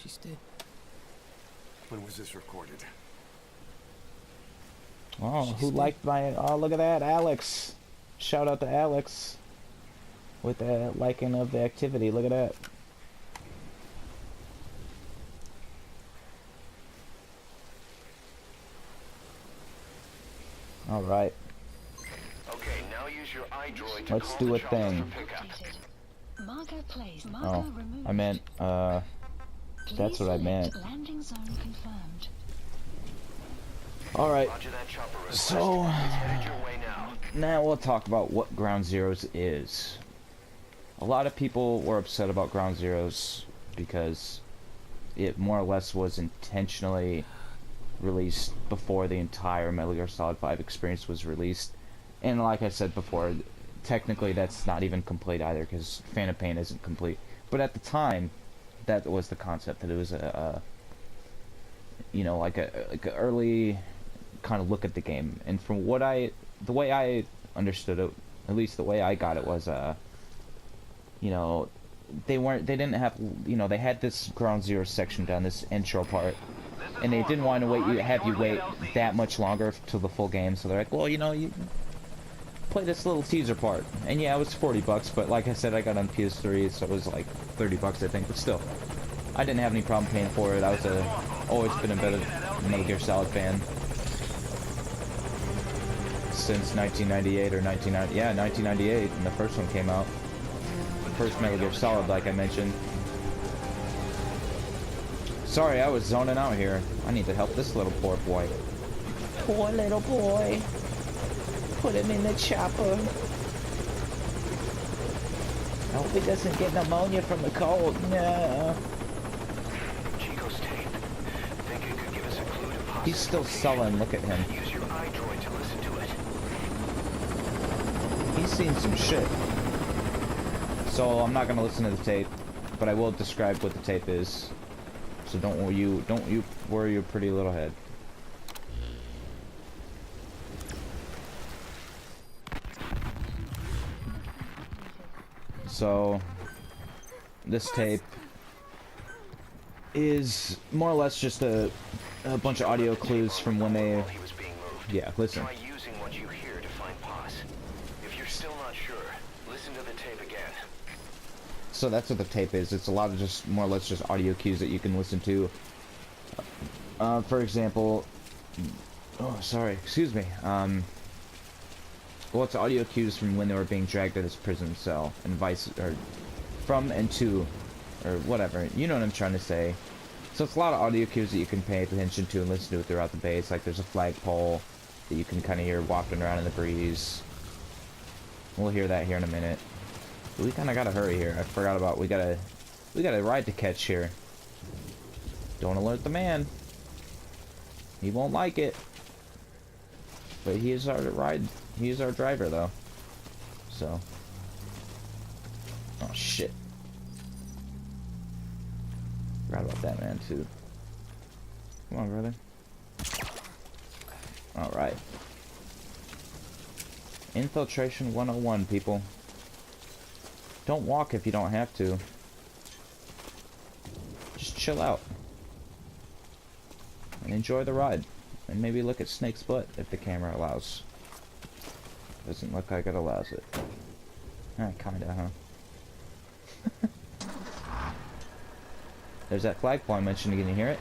She's dead. When was this recorded? Oh, who liked my... Oh, look at that, Alex. Shout out to Alex. With the liking of the activity. Look at that. Alright. Okay, now use your iDroid to Let's call do the a chopper thing. for pickup. Margot plays. Oh, Margot removed. I meant, that's what I meant. Landing zone confirmed. Alright, Roger that chopper request. so... It's headed your way now. Now we'll talk about what Ground Zeroes is. A lot of people were upset about Ground Zeroes because it more or less was intentionally released before the entire Metal Gear Solid 5 experience was released. And like I said before, technically that's not even complete either because Phantom Pain isn't complete. But at the time, that was the concept, that it was you know, like a early kind of look at the game. And from what the way I understood it, at least the way I got it was, you know, they didn't have, you know, they had this Ground Zero section down, this intro part, and they didn't want to have you wait that much longer till the full game, so they're like, well, you know, you play this little teaser part. And yeah, it was $40, but like I said, I got on PS3, so it was like $30, I think, but still, I didn't have any problem paying for it. I was always been a better Metal Gear Solid fan since 1998 or 1998, when the first one came out. First Metal Gear Solid, like I mentioned. Sorry, I was zoning out here. I need to help this little poor boy. Poor little boy. Put him in the chopper. I hope he doesn't get pneumonia from the cold. No. Chico's tape. Think it could give us a clue to possible He's still sullen. Look at him. Use your iDroid to listen to it. He's seen some shit. So I'm not gonna listen to the tape, but I will describe what the tape is. So don't you worry your pretty little head. So this tape is more or less just a bunch of audio clues from when they... While he was being moved. Yeah, listen. Try using what you hear to find pause. If you're still not sure, listen to the tape again. So that's what the tape is. It's a lot of just more or less just audio cues that you can listen to. For example, oh sorry, excuse me. Well, it's audio cues from when they were being dragged to this prison cell, and from and to, or whatever. You know what I'm trying to say. So it's a lot of audio cues that you can pay attention to and listen to throughout the base. Like there's a flagpole that you can kind of hear wafting around in the breeze. We'll hear that here in a minute. But we kind of gotta hurry here. I forgot about we got a ride to catch here. Don't alert the man. He won't like it. But he is our driver though. So. Oh shit. Forgot about that man too. Come on, brother. Alright. Infiltration 101, people. Don't walk if you don't have to. Just chill out. And enjoy the ride. And maybe look at Snake's butt if the camera allows. Doesn't look like it allows it. Kinda, huh? There's that flagpole I mentioned. Can you hear it?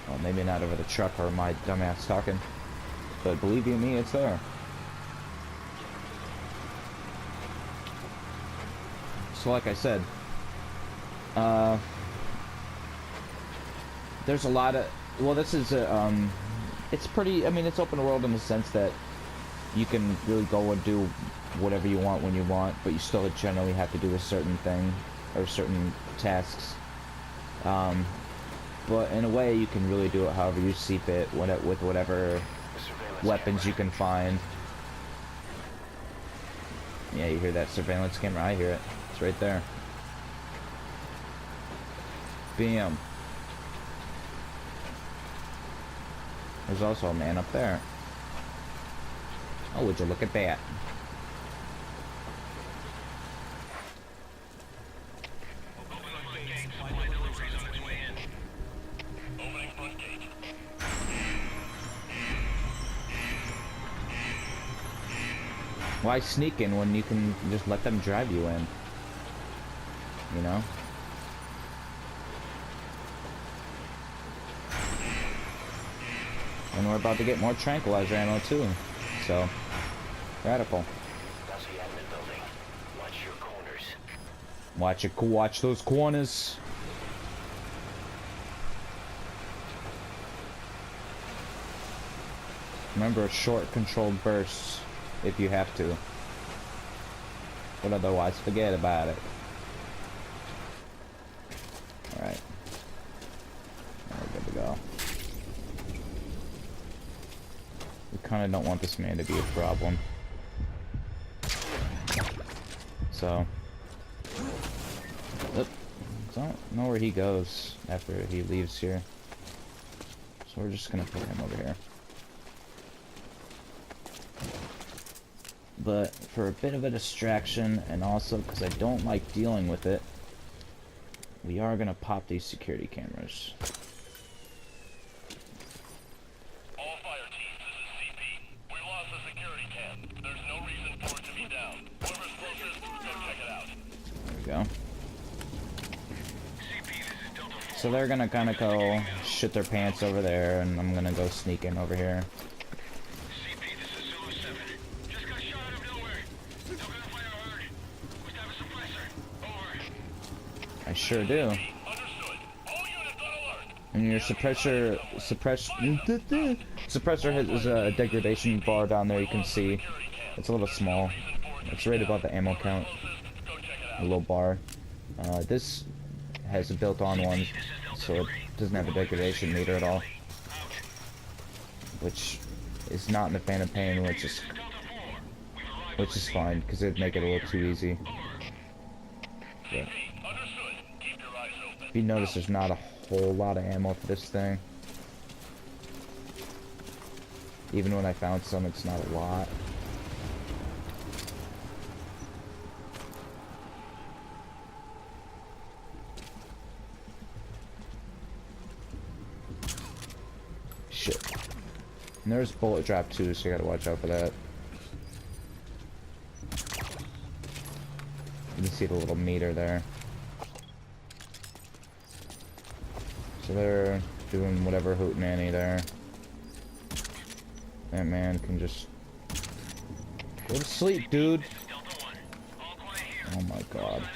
Well, maybe not over the truck or my dumbass talking. But believe you me, it's there. So like I said, there's a lot of, well, this is a, it's pretty, I mean, it's open world in the sense that you can really go and do whatever you want when you want, but you still generally have to do a certain thing, or certain tasks. But in a way, you can really do it however you see fit, with whatever weapons you can find. Yeah, you hear that surveillance camera? I hear it. It's right there. Bam. There's also a man up there. Oh, would you look at that? Why sneak in when you can just let them drive you in? You know? And we're about to get more tranquilizer ammo too. So, radical. That's the admin building. Watch your corners. Watch those corners. Remember, short controlled bursts if you have to. But otherwise, forget about it. Alright. We're good to go. We kind of don't want this man to be a problem. So. Oop. So I don't know where he goes after he leaves here. So we're just gonna put him over here. But for a bit of a distraction, and also because I don't like dealing with it, we are gonna pop these security cameras. All fire teams, this is CP. We lost the security cam. There's no reason for it to be down. Whoever's closest, go check it out. There we go. So they're gonna kind of go shit their pants over there, and I'm gonna go sneak in over here. CP, this is Zulu 7. Just got shot out of nowhere. No gunfire heard. Must have a suppressor. Over. I sure do. Understood. All units on alert. And your suppressor has a degradation bar down there. You can see it's a little small. It's right above the ammo count. Go check it out. A little bar. This has a built-on one, so it doesn't have a degradation meter at all, which is not in the Phantom Pain, which is fine because it'd make it a little too easy. But Understood. Keep your eyes open. if you notice, there's not a whole lot of ammo for this thing. Even when I found some, it's not a lot. Shit. And there's bullet drop too, so you gotta watch out for that. You can see the little meter there. So they're doing whatever hootenanny there. That man can just go to sleep, dude. Oh my god.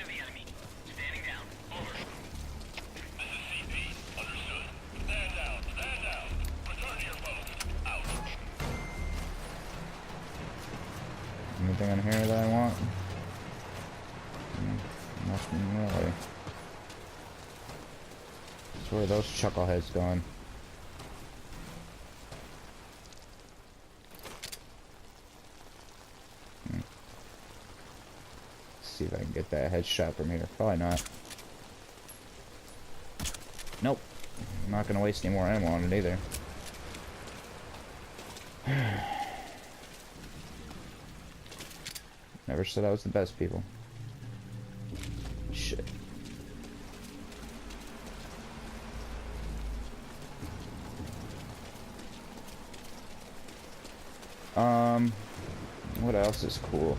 Anything on here that I want? Nothing really. So where are those chuckleheads going? Let's see if I can get that headshot from here. Probably not. Nope. I'm not gonna waste any more ammo on it either. Never said I was the best, people. Shit. What else is cool?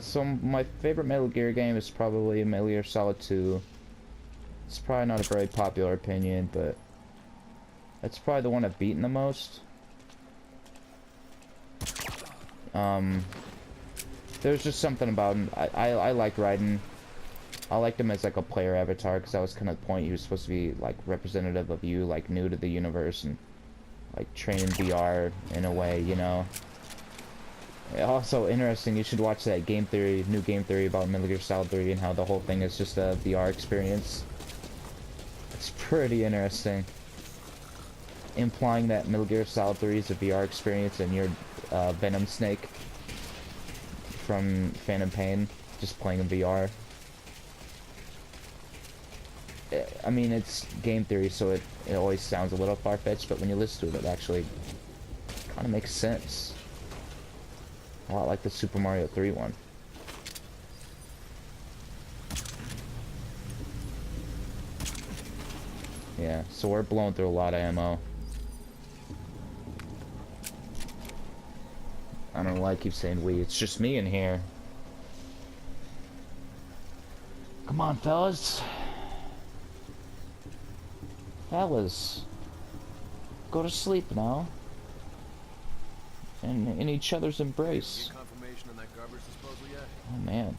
So my favorite Metal Gear game is probably Metal Gear Solid 2. It's probably not a very popular opinion, but that's probably the one I've beaten the most. There's just something about him. I like Raiden. I liked him as like a player avatar because that was kind of the point. He was supposed to be like representative of you, like new to the universe and like training VR in a way, you know. Also interesting, you should watch that game theory, new game theory about Metal Gear Solid 3 and how the whole thing is just a VR experience. It's pretty interesting. Implying that Metal Gear Solid 3 is a VR experience and you're Venom Snake from Phantom Pain, just playing in VR. I mean, it's game theory, so it always sounds a little far-fetched, but when you listen to it, it actually kind of makes sense. A lot like the Super Mario 3 one. Yeah, so we're blowing through a lot of ammo. I don't know why I keep saying we. It's just me in here. Come on, fellas. Fellas. Go to sleep now. And in each other's embrace. Confirmation on that garbage disposal yet? Oh man.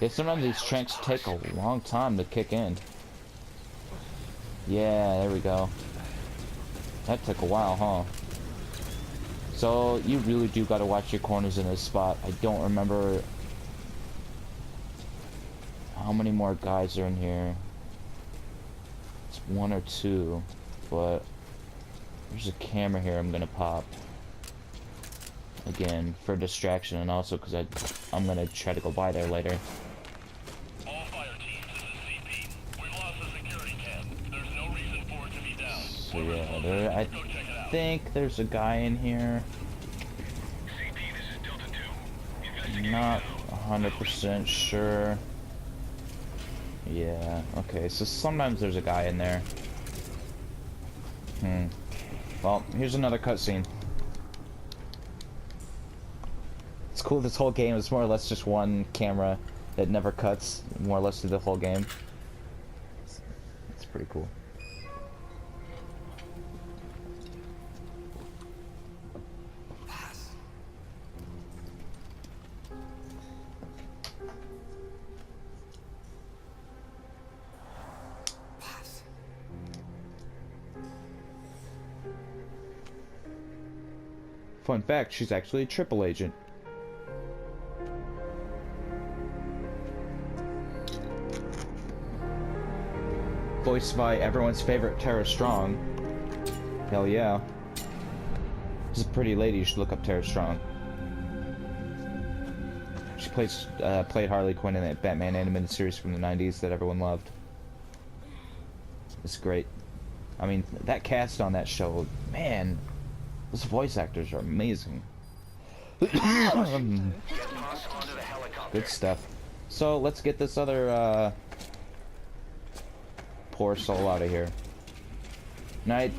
Yeah, sometimes these tranks take a long time to kick in. Yeah, there we go. That took a while, huh? So, you really do gotta watch your corners in this spot. I don't remember how many more guys are in here. It's one or two, but there's a camera here I'm gonna pop. Again, for distraction and also because I'm gonna try to go by there later. All fire teams, this is CP. We've lost the security cam. There's no reason for it to be down. So yeah, I think there's a guy in here. CP, this is Delta 2. Investigate Not now. 100% sure. Yeah, okay, so sometimes there's a guy in there. Well, here's another cutscene. It's cool, this whole game is more or less just one camera that never cuts, more or less through the whole game. It's pretty cool. Fun fact, she's actually a triple agent. Voiced by everyone's favorite Tara Strong. Hell yeah. She's a pretty lady, you should look up Tara Strong. She played Harley Quinn in that Batman animated series from the 90s that everyone loved. It's great. I mean, that cast on that show, man, those voice actors are amazing. Get Haas onto the helicopter. Good stuff. So, let's get this other, poor soul out of here. Now, I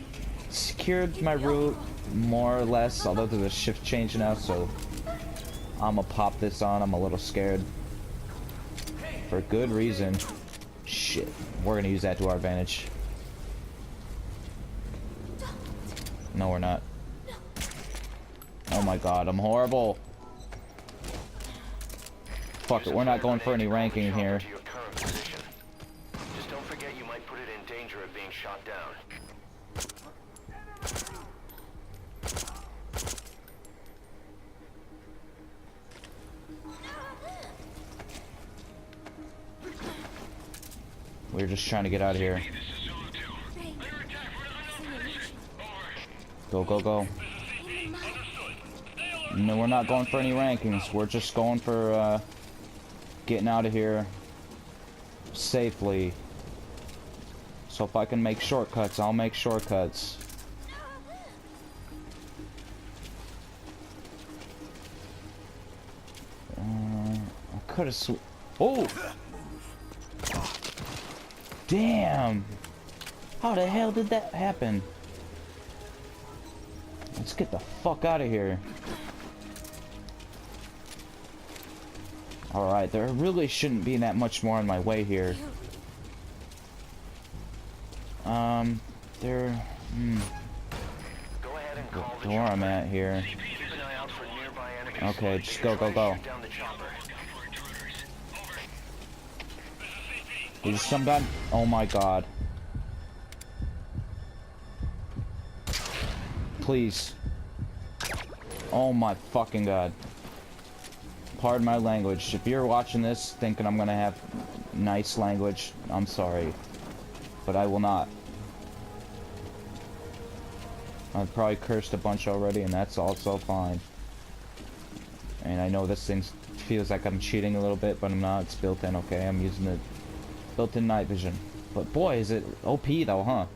secured my route, more or less, although there's a shift change now, so I'm gonna pop this on. I'm a little scared. For good reason. Shit. We're gonna use that to our advantage. No, we're not. Oh my god, I'm horrible. Fuck it, we're not going for any ranking here. To your current position. Just don't forget you might put it in danger of being shot down. We're just trying to get out of here. This is Zulu 2. Under attack from an unknown position. Over. Go, go, go. No, we're not going for any rankings. We're just going for, getting out of here safely. So if I can make shortcuts, I'll make shortcuts. I could have Oh! Damn! How the hell did that happen? Let's get the fuck out of here. Alright, there really shouldn't be that much more on my way here. There... Go ahead and call the Where I'm chopper. at here. Keep an eye out for nearby enemies. Okay, just go, go, go. Shoot down the chopper. Is some guy? Oh my god. Please. Oh my fucking god. Pardon my language. If you're watching this thinking I'm gonna have nice language, I'm sorry. But I will not. I've probably cursed a bunch already, and that's also fine. And I know this thing feels like I'm cheating a little bit, but I'm not. It's built in, okay? I'm using the built-in night vision. But boy, is it OP though, huh?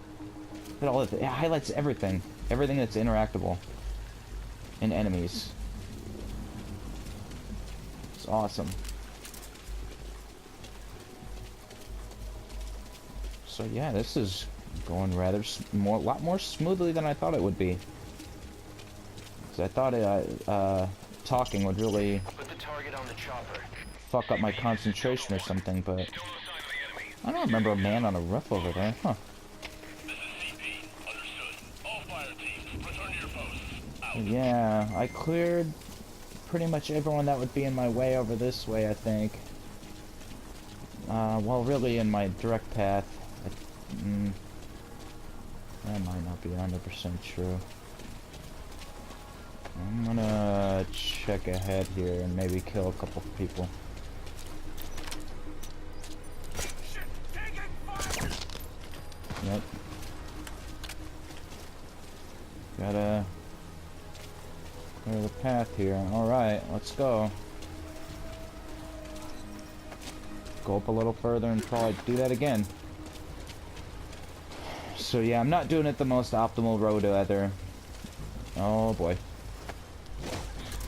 Look at all of it. It highlights everything. Everything that's interactable. And enemies. It's awesome. So yeah, this is going rather a lot more smoothly than I thought it would be. 'Cause I thought talking would really Put the target on the chopper. fuck up my concentration or something, but Still no sign of the enemy. I don't remember a man on a roof over there, huh? This is CP. Understood. All fire teams, return to your posts. Out. Yeah, I cleared pretty much everyone that would be in my way over this way, I think. Well, really in my direct path. That might not be 100% true. I'm gonna check ahead here and maybe kill a couple people. Yep. Gotta clear the path here. Alright, let's go. Go up a little further and probably do that again. So yeah, I'm not doing it the most optimal road either. Oh boy.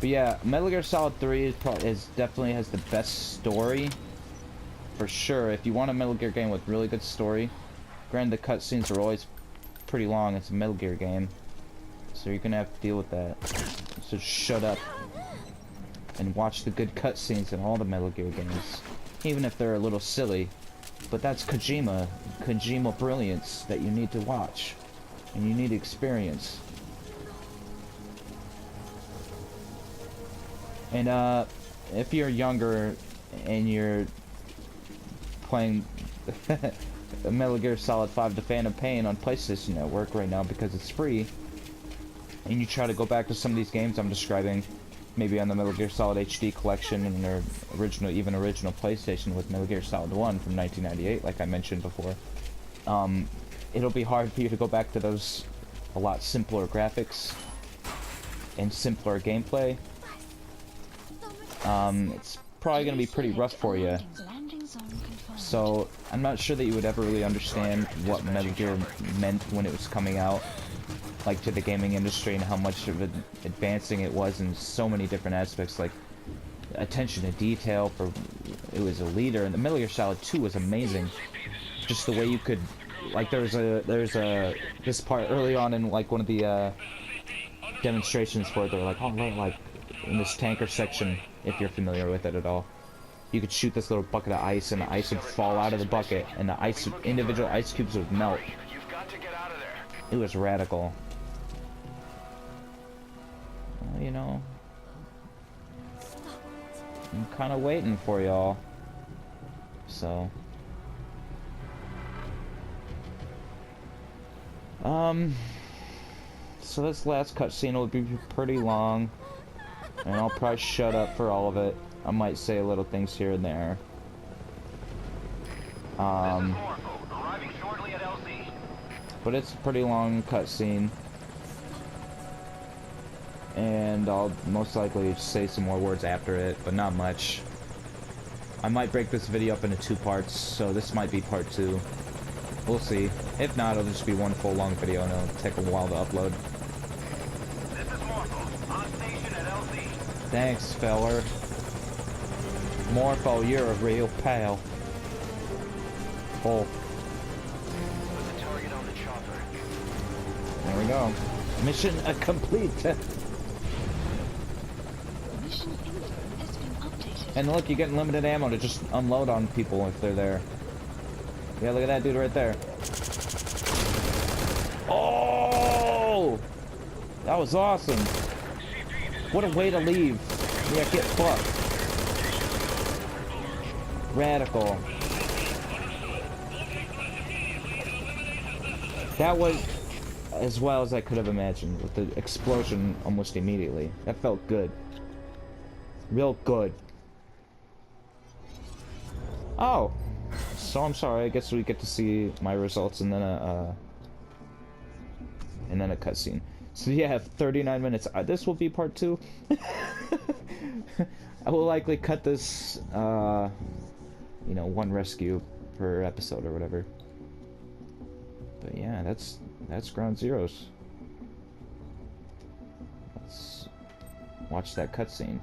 But yeah, Metal Gear Solid 3 is definitely has the best story. For sure, if you want a Metal Gear game with really good story. Granted, the cutscenes are always pretty long. It's a Metal Gear game. So you're gonna have to deal with that. So shut up. And watch the good cutscenes in all the Metal Gear games. Even if they're a little silly. But that's Kojima brilliance that you need to watch. And you need to experience. And if you're younger and you're playing Metal Gear Solid 5 The Phantom Pain on PlayStation Network right now because it's free, and you try to go back to some of these games I'm describing, maybe on the Metal Gear Solid HD collection and their original PlayStation with Metal Gear Solid 1 from 1998, like I mentioned before, it'll be hard for you to go back to those a lot simpler graphics and simpler gameplay. It's probably going to be pretty rough for you. Landing zone confirmed. So, I'm not sure that you would ever really understand what Metal Gear meant when it was coming out, like to the gaming industry, and how much of an advancing it was in so many different aspects, like attention to detail. It was a leader, and the Metal Gear Solid 2 was amazing. Just the way you could, like, there's this part early on in like one of the demonstrations for it. They're like, oh, like in this tanker section, if you're familiar with it at all. You could shoot this little bucket of ice, and the ice would fall out of the bucket, and the individual ice cubes would melt. You've got to get out of there. It was radical. Well, you know, I'm kind of waiting for y'all. So, so this last cutscene will be pretty long, and I'll probably shut up for all of it. I might say little things here and there. Arriving shortly at LZ. But it's a pretty long cutscene. And I'll most likely say some more words after it, but not much. I might break this video up into 2 parts, so this might be part 2. We'll see. If not, it'll just be one full long video and it'll take a while to upload. This is Morpho, on station at LZ. Thanks, feller. Morpho, you're a real pal. Oh, Put the target on the chopper. there we go. Mission complete. Mission info has been updated. And look, you get limited ammo to just unload on people if they're there. Yeah, look at that dude right there. Oh! That was awesome. What a way to leave. Yeah, get fucked. Radical. That was as well as I could have imagined, with the explosion almost immediately. That felt good. Real good. Oh! So I'm sorry, I guess we get to see my results and then a cutscene. So yeah, 39 minutes. This will be part 2. I will likely cut this, you know, 1 rescue per episode or whatever. But yeah, that's Ground Zeroes. Let's watch that cutscene.